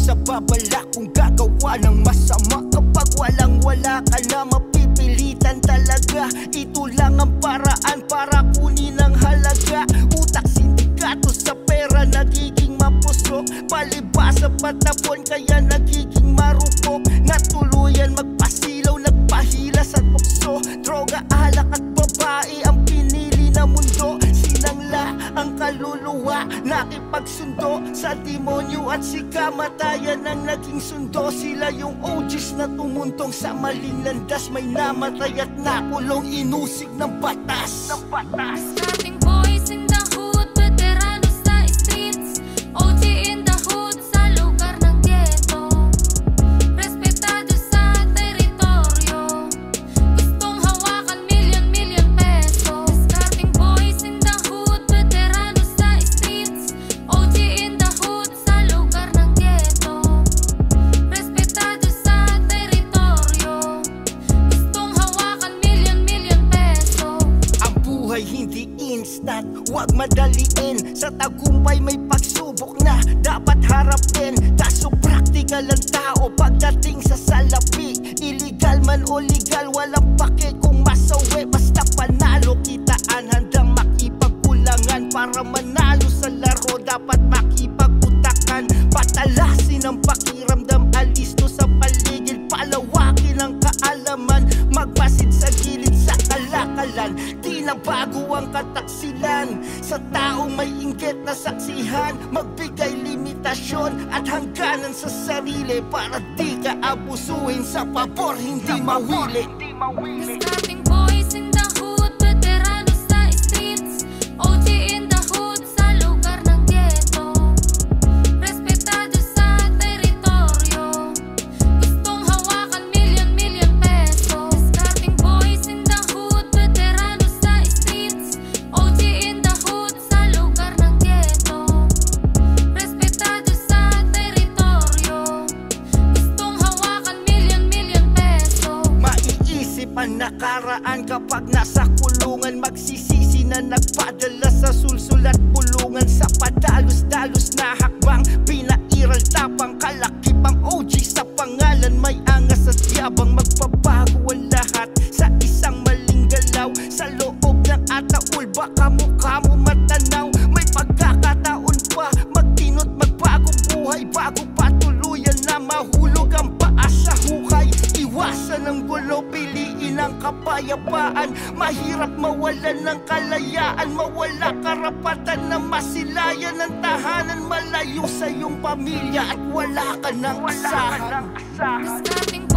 sa babala kung gagawa ng masama. Kapag walang-wala ka na, mapipilitan talaga. Ito lang ang paraan para kunin ang halaga. Utak sindikato sa pera, nagiging mapusok. Palibasa patapon, kaya nagiging marupok. Natuluyan magpasilaw, nagpahilas at tukso. Droga, alak at babae ang pinili na mundo. Sinangla ang kaluluwa, nakipagsundo sa demonyo at si kamatayan ang naging sundo. Sila yung OGs na tumuntong sa maling landas. May namatay at nakulong, inusig ng batas. Starting boys in the hood, veteranos sa streets, OG in the hood sa lugar ng ghetto. Respetado sa teritoryo, gustong hawakan milyon peso. Starting boys in the hood, veteranos sa streets, OG in the hood sa lugar ng ghetto. Respetado sa teritoryo, gustong hawakan milyon peso. Ang buhay hindi instant, huwag madaliin. Sa tagumpay may pagsubok na dapat harapin. Kaso praktikal ang tao pagdating sa salapi. Illegal man o legal, walang pake kung masawi. Basta panalo, kitaan, handang makipagkulangan. Para manalo sa laro, dapat makipag-utakan. Patalasin ang pakiramdam, alisto sa paligid. Palawakin ang kaalaman, magmasid sa gilid sa kalakalan. Di na bago ang kataksilan sa taong may inggit na saksihan. Magbigay limitasyon at hangganan sa sarili para di ka abusuhin sa pabor, hindi mawili. Starting boys in the hood, veteranos sa streets, OG in the hood sa lugar ng ghetto. Respetado sa teritoryo, gustong hawakan milyon peso. Starting boys in the hood, veteranos sa streets, OG in the hood sa lugar ng ghetto. Respetado sa teritoryo, gustong hawakan milyon peso. Maiisip ang nakaraan kapag nasa kulungan. Magsisisi na nagpadala sa sulsul at pulungan. Sa padalos-dalos na hakbang, pinairal tapang kalakipang OG sa pangalan. May angas at yabang, magbabago ang lahat sa isang maling galaw. Sa loob ng ataul, baka mukha mo matanaw. May pagkakataon pa, magtinot, magbagong buhay bago patuluyan na mahulog ang paa sa hukay. Iwasan ang gulo, piliin ang kapayapaan. Mahirap mawalan ng kalayaan, mawala karapatan na masilayan ang tahanan. Malayo sa iyong pamilya at wala ka ng asahan. Starting